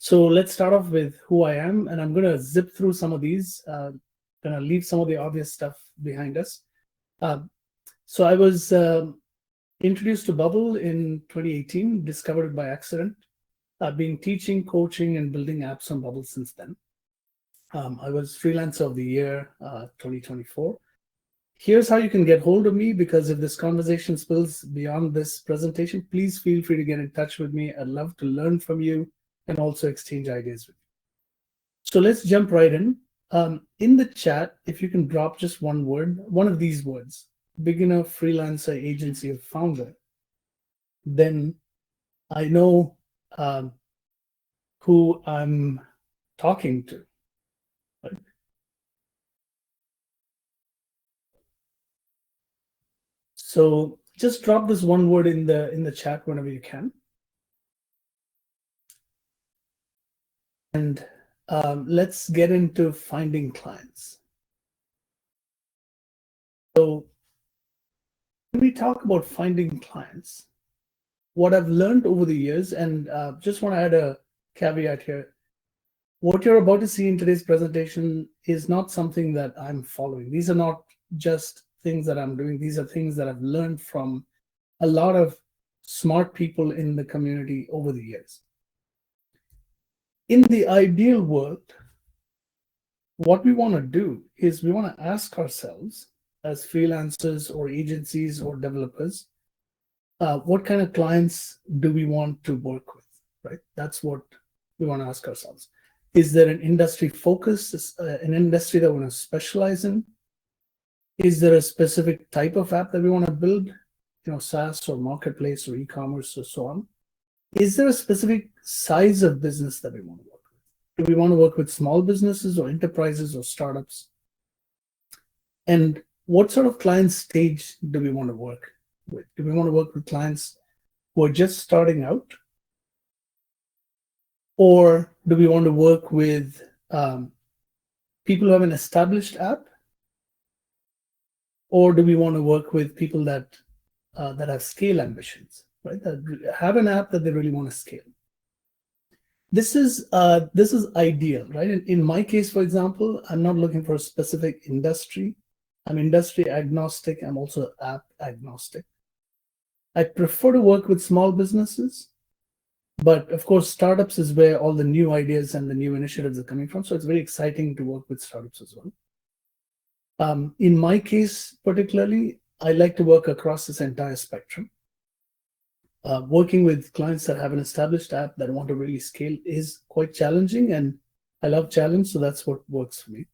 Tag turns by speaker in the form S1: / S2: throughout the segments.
S1: So let's start off with who I am, and I'm going to zip through some of these, going to leave some of the obvious stuff behind us. So I was introduced to Bubble in 2018, discovered it by accident. I've been teaching, coaching, and building apps on Bubble since then. I was Freelancer of the Year 2024. Here's how you can get hold of me, because if this conversation spills beyond this presentation, please feel free to get in touch with me. I'd love to learn from you and also exchange ideas with you. So let's jump right in. In the chat, if you can drop just one word, one of these words, beginner, freelancer, agency, or founder, then I know who I'm talking to. Right? So just drop this one word in the chat whenever you can. And let's get into finding clients. So when we talk about finding clients, what I've learned over the years, and just want to add a caveat here, what you're about to see in today's presentation is not something that I'm following. These are not just things that I'm doing. These are things that I've learned from a lot of smart people in the community over the years. In the ideal world, what we want to do is we want to ask ourselves as freelancers or agencies or developers, what kind of clients do we want to work with, right? That's what we want to ask ourselves. Is there an industry focus, an industry that we want to specialize in? Is there a specific type of app that we want to build, SaaS or marketplace or e-commerce or so on? Is there a specific size of business that we want to work with? Do we want to work with small businesses or enterprises or startups? And what sort of client stage do we want to work with? Do we want to work with clients who are just starting out? Or do we want to work with people who have an established app? Or do we want to work with people that have scale ambitions, right? That have an app that they really want to scale. This is ideal, right? In my case, for example, I'm not looking for a specific industry. I'm industry agnostic. I'm also app agnostic. I prefer to work with small businesses, but of course, startups is where all the new ideas and the new initiatives are coming from. So it's very exciting to work with startups as well. In my case, particularly, I like to work across this entire spectrum. Working with clients that have an established app that want to really scale is quite challenging, and I love challenge, so that's what works for me.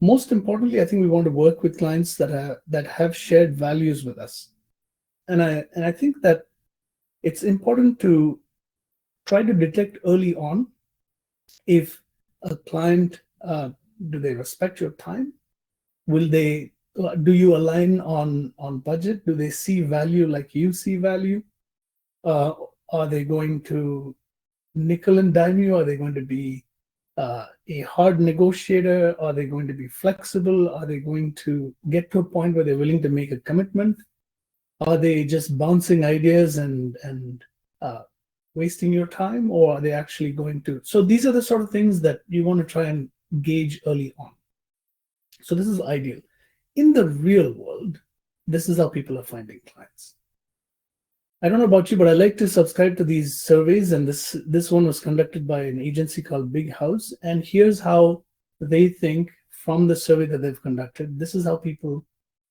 S1: Most importantly, I think we want to work with clients that have shared values with us, and I think that it's important to try to detect early on if a client, do they respect your time? Do you align on budget? Do they see value like you see value? Are they going to nickel and dime you? Are they going to be a hard negotiator? Are they going to be flexible? Are they going to get to a point where they're willing to make a commitment? Are they just bouncing ideas and wasting your time? Or are they actually going to? So these are the sort of things that you want to try and gauge early on. So this is ideal. In the real world, this is how people are finding clients. I don't know about you, but I like to subscribe to these surveys, and this one was conducted by an agency called Big House. And here's how they think from the survey that they've conducted. This is how people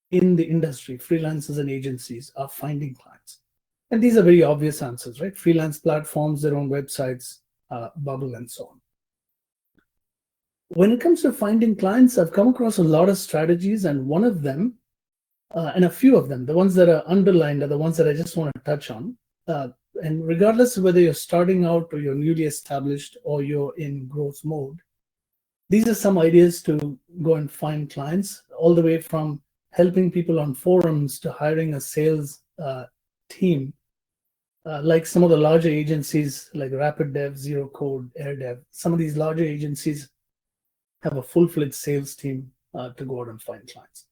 S1: in the industry, freelancers and agencies, are finding clients. And these are very obvious answers, right? Freelance platforms, their own websites, Bubble, and so on. When it comes to finding clients, I've come across a lot of strategies, and one of them, and a few of them, the ones that are underlined are the ones that I just want to touch on. And regardless of whether you're starting out or you're newly established or you're in growth mode, these are some ideas to go and find clients, all the way from helping people on forums to hiring a sales team. Like some of the larger agencies like Rapid Dev, Zero Code, AirDev, some of these larger agencies have a full-fledged sales team to go out and find clients.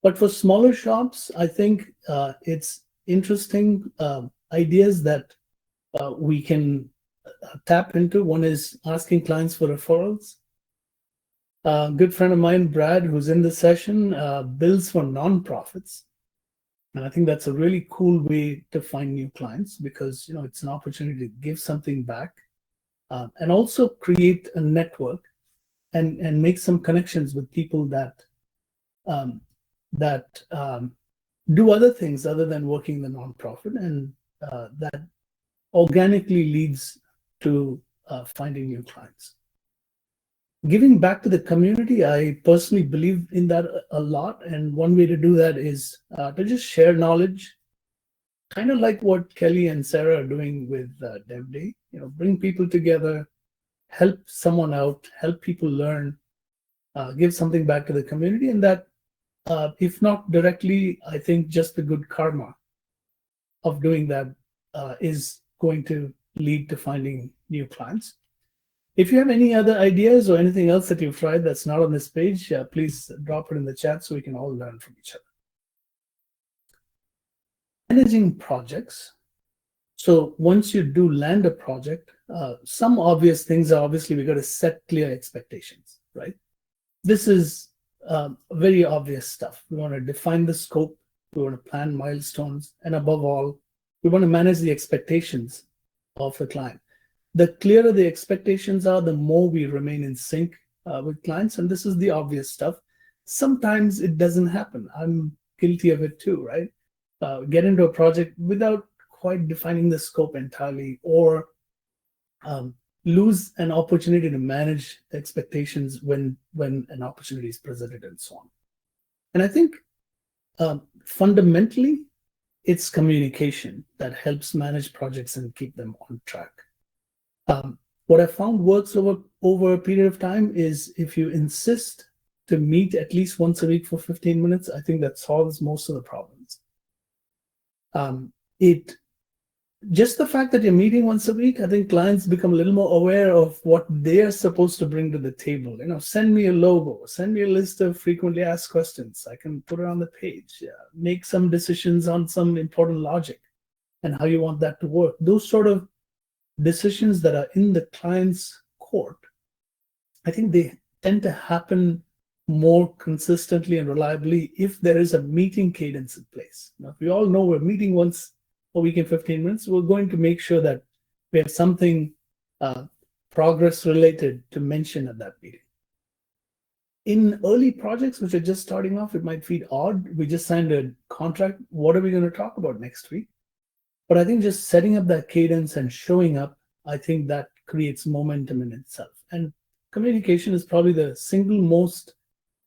S1: But for smaller shops, I think it's interesting ideas that we can tap into. One is asking clients for referrals. A good friend of mine, Brad, who's in this session, builds for nonprofits. And I think that's a really cool way to find new clients, because it's an opportunity to give something back, and also create a network and make some connections with people that do other things other than working in the nonprofit, and that organically leads to finding new clients. Giving back to the community, I personally believe in that a lot. And one way to do that is to just share knowledge, kind of like what Kelly and Sarah are doing with Dev Day. Bring people together, help someone out, help people learn, give something back to the community. And that, if not directly, I think just the good karma of doing that is going to lead to finding new clients. If you have any other ideas or anything else that you've tried that's not on this page, please drop it in the chat so we can all learn from each other. Managing projects. So once you do land a project, some obvious things are obviously we got to set clear expectations, right? This is very obvious stuff. We want to define the scope, we want to plan milestones, and above all, we want to manage the expectations of the client. The clearer the expectations are, the more we remain in sync with clients. And this is the obvious stuff. Sometimes it doesn't happen. I'm guilty of it too, right? Get into a project without quite defining the scope entirely, or lose an opportunity to manage expectations when an opportunity is presented, and so on. And I think fundamentally, it's communication that helps manage projects and keep them on track. What I found works over a period of time is if you insist to meet at least once a week for 15 minutes, I think that solves most of the problems. Just the fact that you're meeting once a week, I think clients become a little more aware of what they're supposed to bring to the table. Send me a logo, send me a list of frequently asked questions. I can put it on the page, make some decisions on some important logic and how you want that to work. Those sort of decisions that are in the client's court, I think they tend to happen more consistently and reliably if there is a meeting cadence in place. Now, if we all know we're meeting once a week in 15 minutes, we're going to make sure that we have something progress related to mention at that meeting. In early projects, which are just starting off, it might feel odd. We just signed a contract. What are we going to talk about next week? But I think just setting up that cadence and showing up, I think that creates momentum in itself. And communication is probably the single most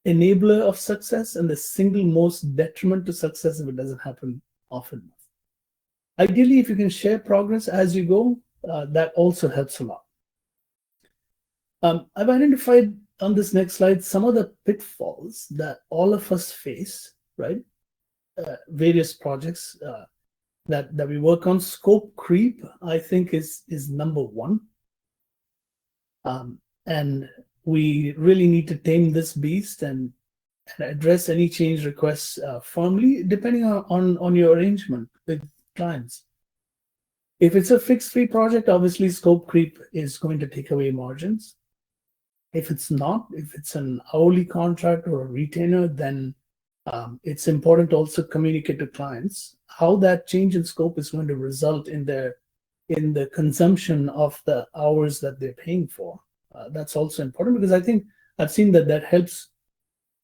S1: enabler of success and the single most detriment to success if it doesn't happen often. Ideally, if you can share progress as you go, that also helps a lot. I've identified on this next slide some of the pitfalls that all of us face, right? Various projects that we work on. Scope creep, I think, is number one. And we really need to tame this beast and address any change requests firmly, depending on your arrangement with clients. If it's a fixed fee project, obviously scope creep is going to take away margins. If it's not, if it's an hourly contract or a retainer, then it's important to also communicate to clients how that change in scope is going to result in the consumption of the hours that they're paying for. That's also important, because I think I've seen that helps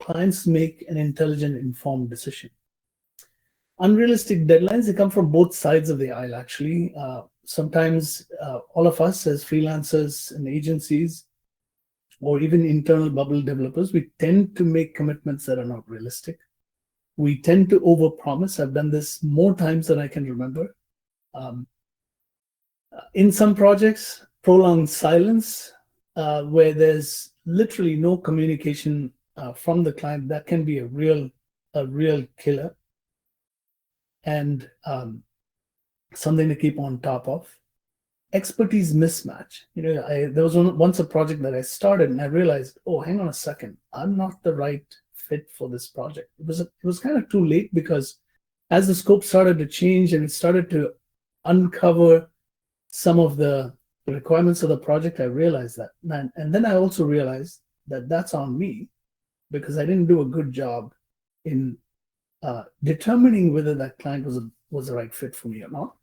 S1: clients make an intelligent, informed decision. Unrealistic deadlines, they come from both sides of the aisle, actually. Sometimes all of us as freelancers and agencies, or even internal bubble developers, we tend to make commitments that are not realistic. We tend to overpromise. I've done this more times than I can remember. In some projects, prolonged silence, where there's literally no communication from the client, that can be a real killer, and something to keep on top of. Expertise mismatch. There was once a project that I started and I realized, oh, hang on a second, I'm not the right fit for this project. It was kind of too late, because as the scope started to change and it started to uncover some of the requirements of the project, I realized that. And then I also realized that that's on me because I didn't do a good job in determining whether that client was the right fit for me or not.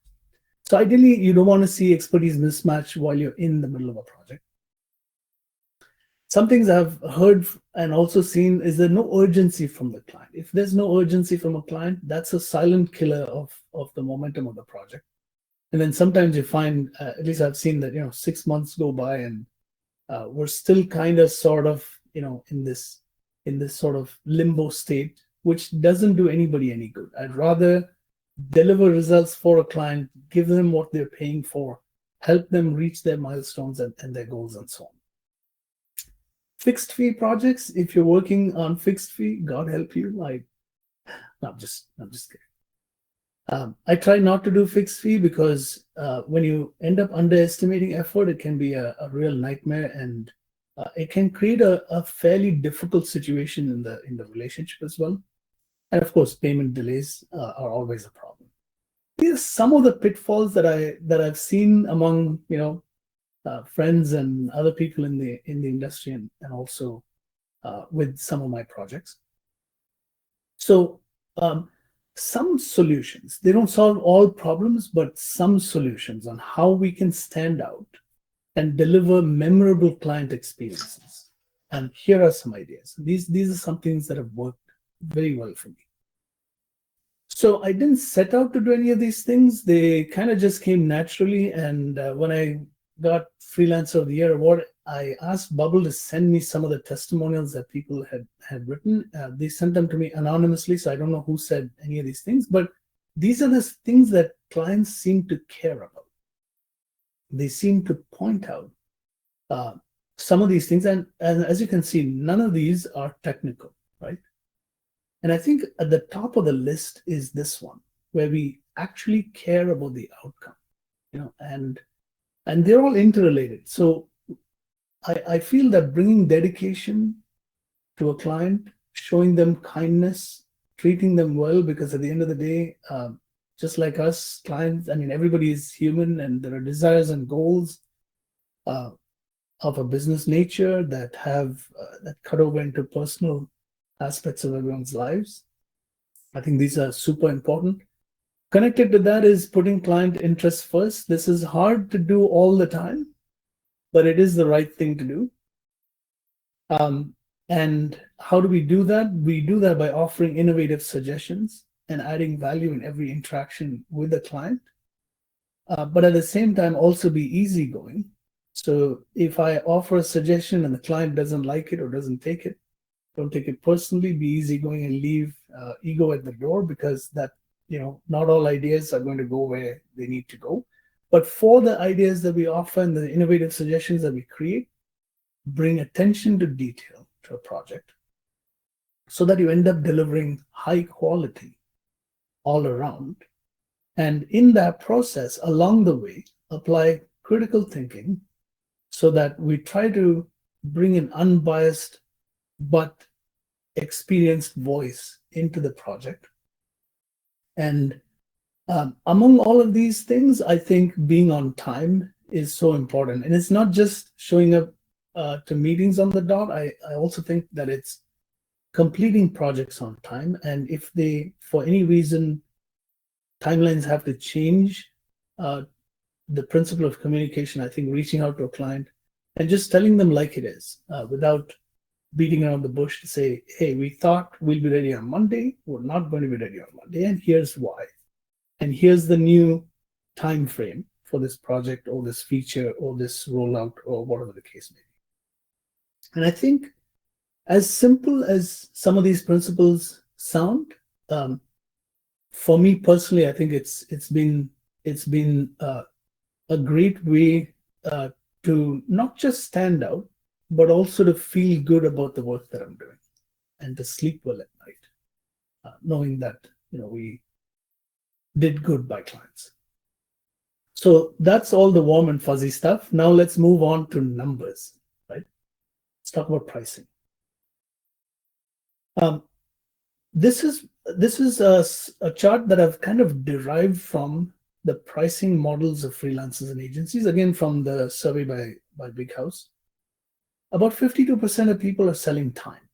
S1: So ideally, you don't want to see expertise mismatch while you're in the middle of a project. Some things I've heard and also seen is there no urgency from the client. If there's no urgency from a client, that's a silent killer of the momentum of the project. And then sometimes you find, at least I've seen that, 6 months go by and we're still kind of sort of, in this sort of limbo state, which doesn't do anybody any good. I'd rather deliver results for a client, give them what they're paying for, help them reach their milestones and their goals and so on. Fixed fee projects, if you're working on fixed fee, God help you. I'm just kidding. I try not to do fixed fee because when you end up underestimating effort, it can be a real nightmare, and it can create a fairly difficult situation in the relationship as well. And of course, payment delays are always a problem. These are some of the pitfalls that I've seen among friends and other people in the industry, and also with some of my projects. So some solutions, they don't solve all problems, but some solutions on how we can stand out and deliver memorable client experiences. And here are some ideas. These are some things that have worked very well for me. So I didn't set out to do any of these things. They kind of just came naturally. And when I got Freelancer of the Year award, I asked Bubble to send me some of the testimonials that people had written. They sent them to me anonymously, so I don't know who said any of these things, but these are the things that clients seem to care about. They seem to point out some of these things, and as you can see, none of these are technical, right? And I think at the top of the list is this one, where we actually care about the outcome, and they're all interrelated. So I feel that bringing dedication to a client, showing them kindness, treating them well, because at the end of the day, just like us, clients, everybody is human, and there are desires and goals of a business nature that that cut over into personal aspects of everyone's lives. I think these are super important. Connected to that is putting client interests first. This is hard to do all the time, but it is the right thing to do. And how do we do that? We do that by offering innovative suggestions and adding value in every interaction with the client. But at the same time, also be easygoing. So if I offer a suggestion and the client doesn't like it or doesn't take it, don't take it personally, be easygoing and leave ego at the door, because that, not all ideas are going to go where they need to go. But for the ideas that we offer and the innovative suggestions that we create, bring attention to detail to a project so that you end up delivering high quality all around. And in that process, along the way, apply critical thinking so that we try to bring an unbiased but experienced voice into the project. And among all of these things, I think being on time is so important. And it's not just showing up to meetings on the dot. I also think that it's completing projects on time. And if they, for any reason, timelines have to change, the principle of communication, I think reaching out to a client and just telling them like it is, without beating around the bush to say, hey, we thought we'll be ready on Monday. We're not going to be ready on Monday. And here's why. And here's the new time frame for this project or this feature or this rollout or whatever the case may be. And I think as simple as some of these principles sound, for me personally, I think it's been a great way to not just stand out, but also to feel good about the work that I'm doing and to sleep well at night, knowing that we did good by clients. So that's all the warm and fuzzy stuff. Now let's move on to numbers, right? Let's talk about pricing. This is a chart that I've kind of derived from the pricing models of freelancers and agencies, again from the survey by Big House, about 52% of people are selling time,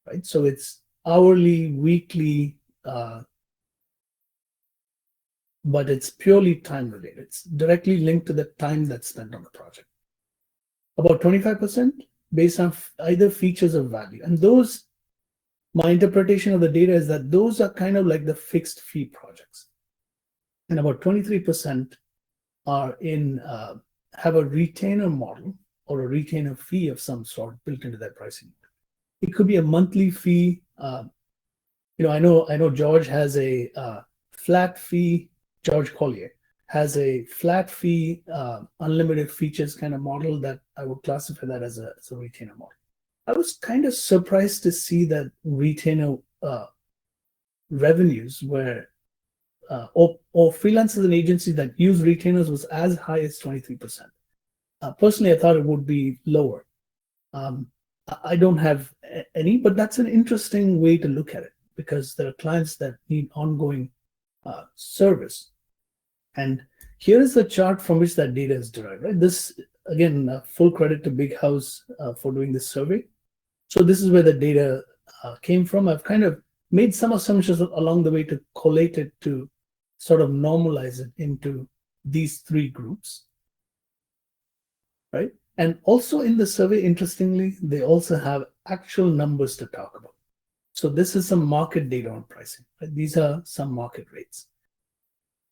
S1: right? So it's hourly, weekly, but it's purely time related. It's directly linked to the time that's spent on the project. About 25% based on either features or value. And those, my interpretation of the data is that those are kind of like the fixed fee projects. And about 23% are in, have a retainer model or a retainer fee of some sort built into their pricing. It could be a monthly fee. I know George has a flat fee. George Collier has a flat fee, unlimited features kind of model that I would classify that as a retainer model. I was kind of surprised to see that retainer revenues were, or freelancers and agencies that use retainers was as high as 23%. Personally, I thought it would be lower. I don't have any, but that's an interesting way to look at it because there are clients that need ongoing service. And here is the chart from which that data is derived, right? This, again, full credit to Big House for doing this survey. So this is where the data came from. I've kind of made some assumptions along the way to collate it to sort of normalize it into these three groups, right? And also in the survey, interestingly, they also have actual numbers to talk about. So this is some market data on pricing, right? These are some market rates.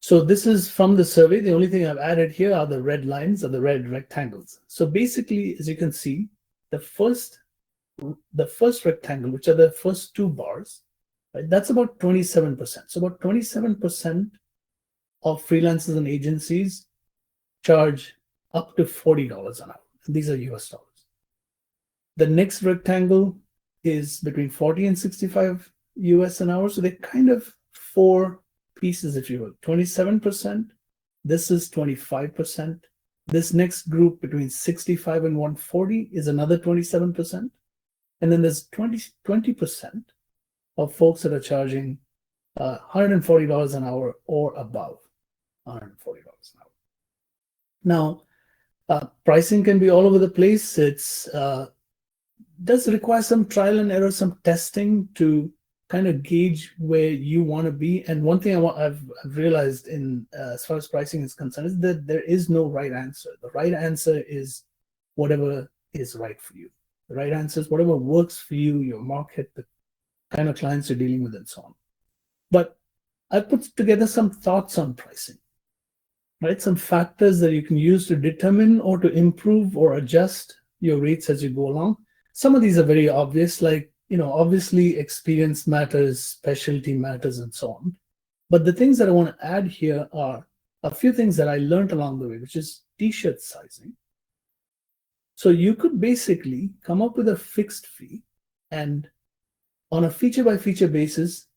S1: So this is from the survey. The only thing I've added here are the red lines or the red rectangles. So basically, as you can see, the first rectangle, which are the first two bars, right, that's about 27%. So about 27% of freelancers and agencies charge up to $40 an hour. And these are US dollars. The next rectangle is between 40 and 65 US an hour. So they're kind of four pieces, if you will. 27%. This is 25%. This next group between 65 and 140 is another 27%. And then there's 20% of folks that are charging $140 an hour or above $140 an hour. Now, pricing can be all over the place. It's does require some trial and error, some testing to kind of gauge where you want to be. And one thing I've realized in as far as pricing is concerned is that there is no right answer. The right answer is whatever is right for you. The right answer is whatever works for you, your market, the kind of clients you're dealing with, and so on. But I put together some thoughts on pricing, right? Some factors that you can use to determine or to improve or adjust your rates as you go along. Some of these are very obvious, like, obviously experience matters, specialty matters, and so on. But the things that I want to add here are a few things that I learned along the way, which is t-shirt sizing. So you could basically come up with a fixed fee and on a feature by feature basis,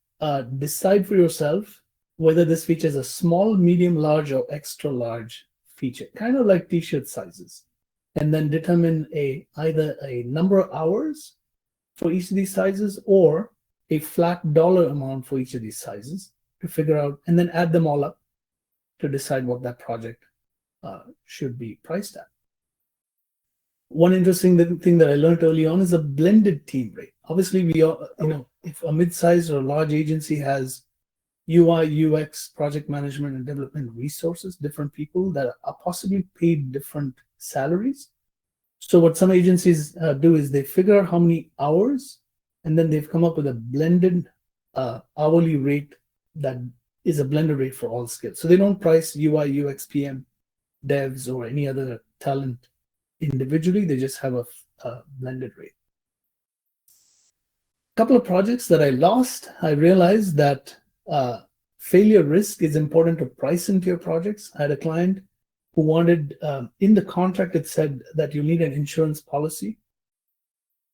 S1: decide for yourself whether this feature is a small, medium, large, or extra large feature, kind of like t-shirt sizes. And then determine either a number of hours for each of these sizes or a flat dollar amount for each of these sizes to figure out, and then add them all up to decide what that project should be priced at. One interesting thing that I learned early on is a blended team rate. Obviously, we are, if a mid-sized or large agency has UI, UX, project management, and development resources, different people that are possibly paid different salaries. So what some agencies do is they figure out how many hours, and then they've come up with a blended hourly rate that is a blended rate for all skills. So they don't price UI, UX, PM, devs, or any other talent individually. They just have a blended rate. A couple of projects that I lost, I realized that failure risk is important to price into your projects. I had a client who wanted, in the contract, it said that you need an insurance policy.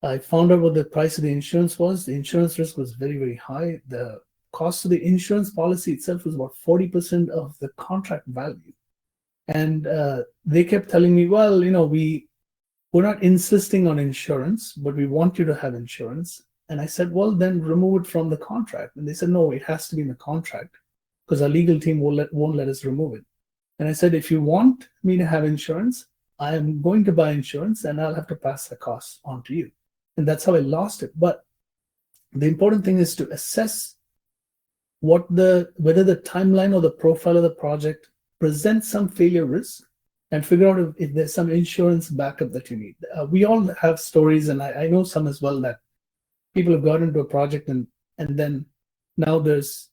S1: I found out what the price of the insurance was. The insurance risk was very, very high. The cost of the insurance policy itself was about 40% of the contract value. And they kept telling me, well, we're not insisting on insurance, but we want you to have insurance. And I said, well, then remove it from the contract. And they said, no, it has to be in the contract. because our legal team won't let us remove it. And I said, if you want me to have insurance, I am going to buy insurance and I'll have to pass the cost on to you. And that's how I lost it. But the important thing is to assess whether the timeline or the profile of the project presents some failure risk, and figure out if there's some insurance backup that you need. We all have stories, and I know some as well, that people have got into a project and then now there's,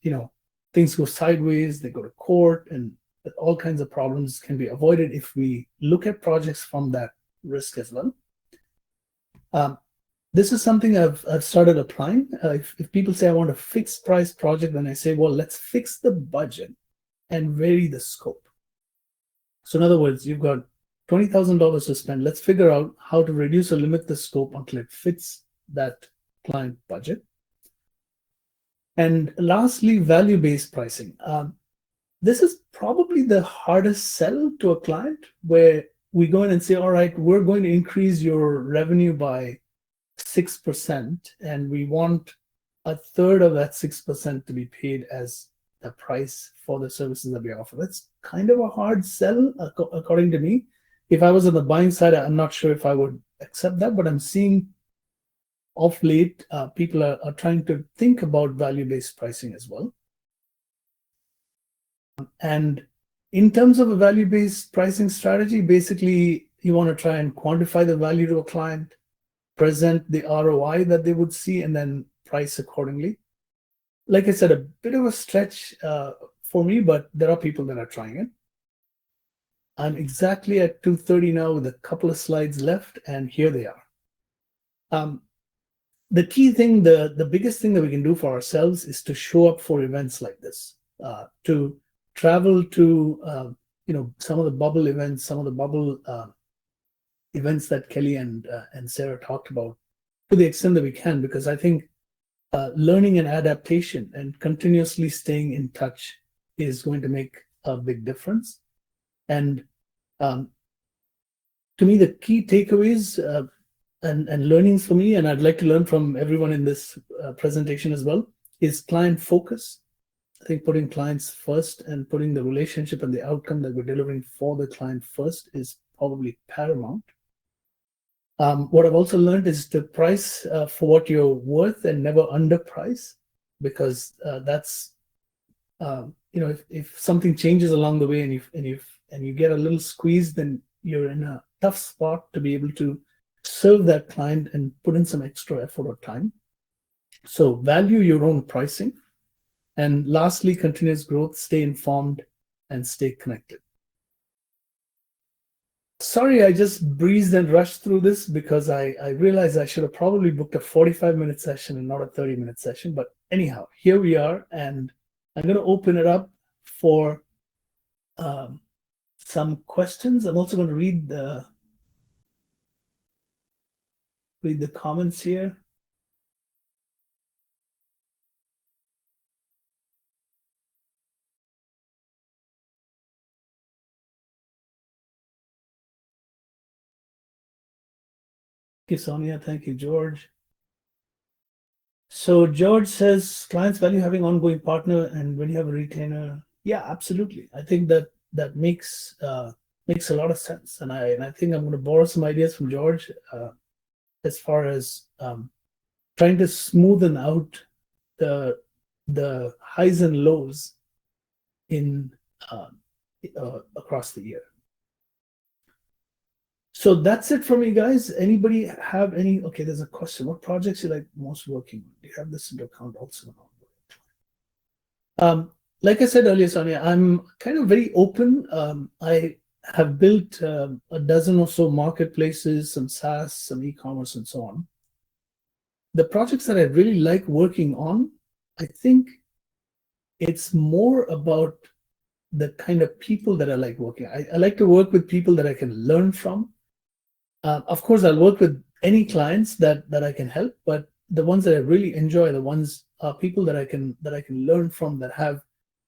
S1: things go sideways, they go to court, and all kinds of problems can be avoided if we look at projects from that risk as well. This is something I've started applying. If people say I want a fixed price project, then I say, well, let's fix the budget and vary the scope. So in other words, you've got $20,000 to spend. Let's figure out how to reduce or limit the scope until it fits that client budget. And lastly, value-based pricing. This is probably the hardest sell to a client, where we go in and say, all right, we're going to increase your revenue by 6%, and we want a third of that 6% to be paid as the price for the services that we offer. That's kind of a hard sell, according to me. If I was on the buying side, I'm not sure if I would accept that, but I'm seeing of late, people are trying to think about value-based pricing as well. And in terms of a value-based pricing strategy, basically, you want to try and quantify the value to a client, present the ROI that they would see, and then price accordingly. Like I said, a bit of a stretch for me, but there are people that are trying it. I'm exactly at 2:30 now with a couple of slides left, and here they are. The key thing, the biggest thing that we can do for ourselves is to show up for events like this, to travel to some of the bubble events, some of the bubble events that Kelly and Sarah talked about, to the extent that we can, because I think learning and adaptation and continuously staying in touch is going to make a big difference. And to me, the key takeaways and learnings for me, and I'd like to learn from everyone in this presentation as well, is client focus. I think putting clients first and putting the relationship and the outcome that we're delivering for the client first is probably paramount. What I've also learned is to price for what you're worth and never underprice, because that's if something changes along the way and you get a little squeeze, then you're in a tough spot to be able to serve that client and put in some extra effort or time. So value your own pricing. And lastly, continuous growth, stay informed and stay connected. Sorry, I just breezed and rushed through this because I realized I should have probably booked a 45-minute session and not a 30-minute session. But anyhow, here we are, and I'm going to open it up for some questions. I'm also going to read the comments here. Thank you, Sonia. Thank you, George. So George says, clients value having ongoing partner, and when you have a retainer, yeah, absolutely. I think that makes a lot of sense, and I think I'm going to borrow some ideas from George as far as trying to smoothen out the highs and lows in across the year. So that's it for me, guys. Anybody have any? Okay, there's a question. What projects you like most working on? Do you have this into account also? Like I said earlier, Sonia, I'm kind of very open. I have built a dozen or so marketplaces, some SaaS, some e-commerce, and so on. The projects that I really like working on, I think it's more about the kind of people that I like working. I like to work with people that I can learn from. Of course, I'll work with any clients that I can help, but the ones that I really enjoy, the ones are people that I can learn from, that have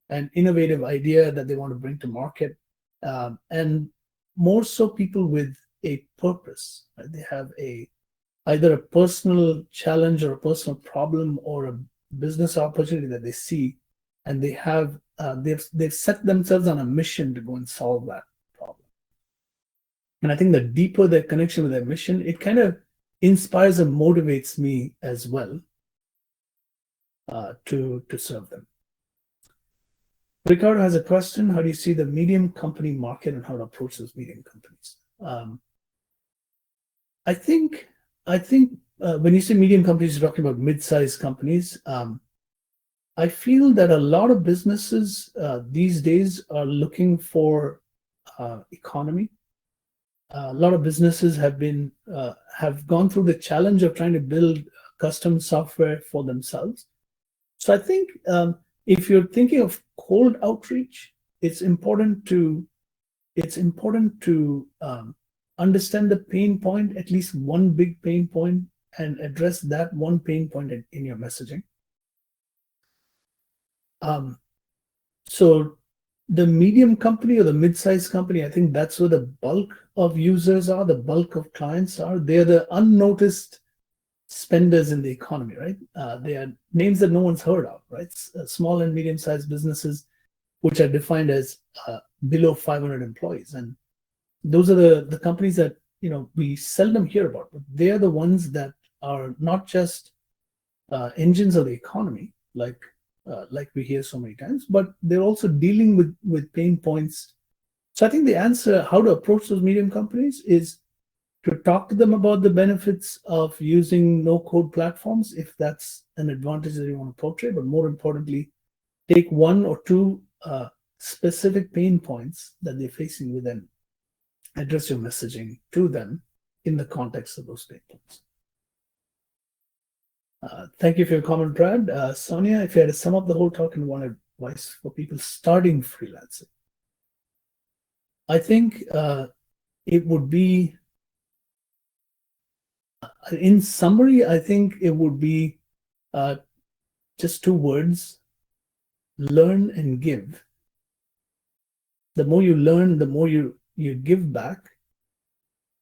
S1: an innovative idea that they want to bring to market, and more so people with a purpose. Right? They have either a personal challenge or a personal problem or a business opportunity that they see, and they've set themselves on a mission to go and solve that problem. And I think the deeper their connection with their mission, it kind of inspires and motivates me as well to serve them. Ricardo has a question. How do you see the medium company market and how to approach those medium companies? I think when you say medium companies, you're talking about mid-sized companies. I feel that a lot of businesses these days are looking for economy. A lot of businesses have gone through the challenge of trying to build custom software for themselves. So I think if you're thinking of cold outreach, it's important to understand the pain point, at least one big pain point, and address that one pain point in your messaging. So the medium company or the mid-sized company, I think that's where the bulk of users are, the bulk of clients are. They're the unnoticed spenders in the economy, right? They are names that no one's heard of, right? Small and medium-sized businesses, which are defined as below 500 employees. And those are the companies that, we seldom hear about, but they're the ones that are not just engines of the economy, like we hear so many times, but they're also dealing with pain points. So I think the answer, how to approach those medium companies, is to talk to them about the benefits of using no-code platforms, if that's an advantage that you want to portray, but more importantly, take one or two specific pain points that they're facing with them, address your messaging to them in the context of those pain points. Thank you for your comment, Brad. Sonia, if you had to sum up the whole talk in one advice for people starting freelancing, I think it would be, in summary, I think it would be just two words: learn and give. The more you learn, the more you give back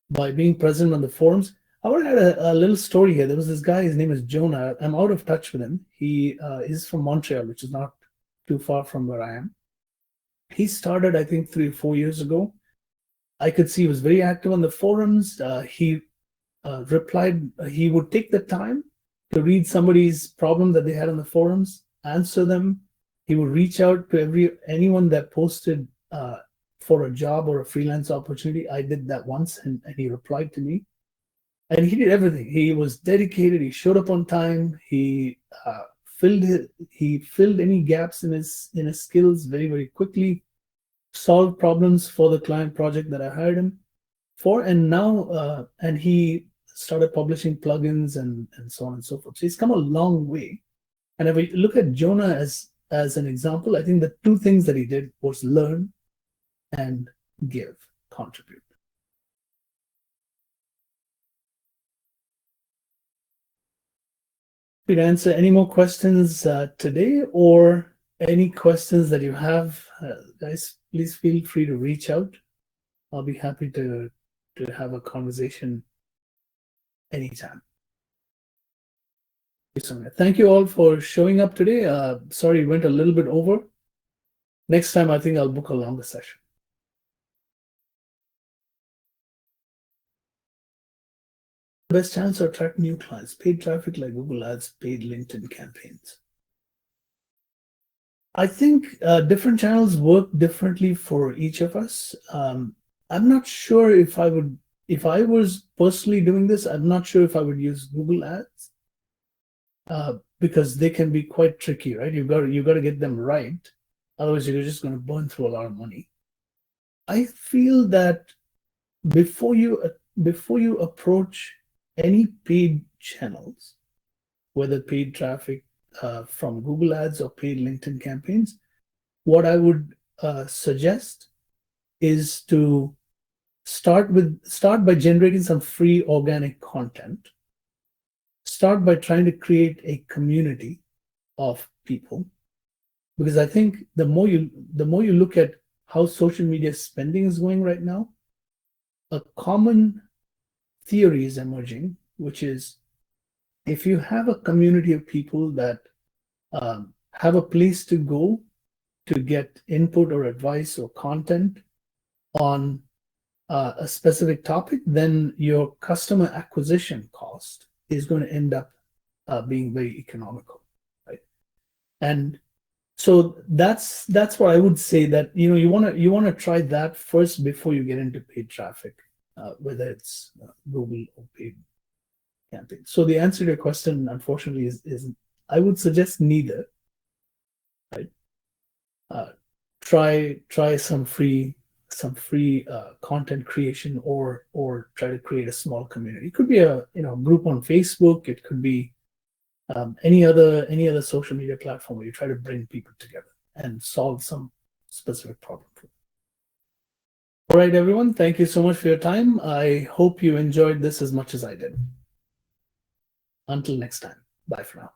S1: by being present on the forums. I want to add a little story here. There was this guy, his name is Jonah. I'm out of touch with him. He is from Montreal, which is not too far from where I am. He started, I think, 3 or 4 years ago. I could see he was very active on the forums. He replied, he would take the time to read somebody's problem that they had on the forums, answer them. He would reach out to anyone that posted for a job or a freelance opportunity. I did that once, and he replied to me. And he did everything. He was dedicated. He showed up on time. He filled any gaps in his skills very, very quickly. Solved problems for the client project that I hired him for. And now, and he started publishing plugins and so on and so forth. So he's come a long way. And if we look at Jonah as an example, I think the two things that he did was learn and give, contribute. We'd answer any more questions today, or any questions that you have, guys, please feel free to reach out. I'll be happy to have a conversation anytime. Thank you all for showing up today. Sorry, we went a little bit over. Next time, I think I'll book a longer session. Best chance to attract new clients: paid traffic like Google Ads, paid LinkedIn campaigns. I think different channels work differently for each of us. I'm not sure if I was personally doing this, I'm not sure if I would use Google Ads, because they can be quite tricky, right? You've got to get them right. Otherwise, you're just going to burn through a lot of money. I feel that before you approach any paid channels, whether paid traffic from Google Ads or paid LinkedIn campaigns, what I would suggest is to start by generating some free organic content. Start by trying to create a community of people, because I think the more you look at how social media spending is going right now, a common theory is emerging, which is if you have a community of people that have a place to go to get input or advice or content on a specific topic, then your customer acquisition cost is going to end up being very economical, right? And so that's what I would say, that you want to try that first before you get into paid traffic, whether it's Google or paid campaign. So the answer to your question, unfortunately, is I would suggest neither. Right? Try some free content creation, or try to create a small community. It could be a group on Facebook. It could be any other social media platform where you try to bring people together and solve some specific problem. All right, everyone. Thank you so much for your time. I hope you enjoyed this as much as I did. Until next time. Bye for now.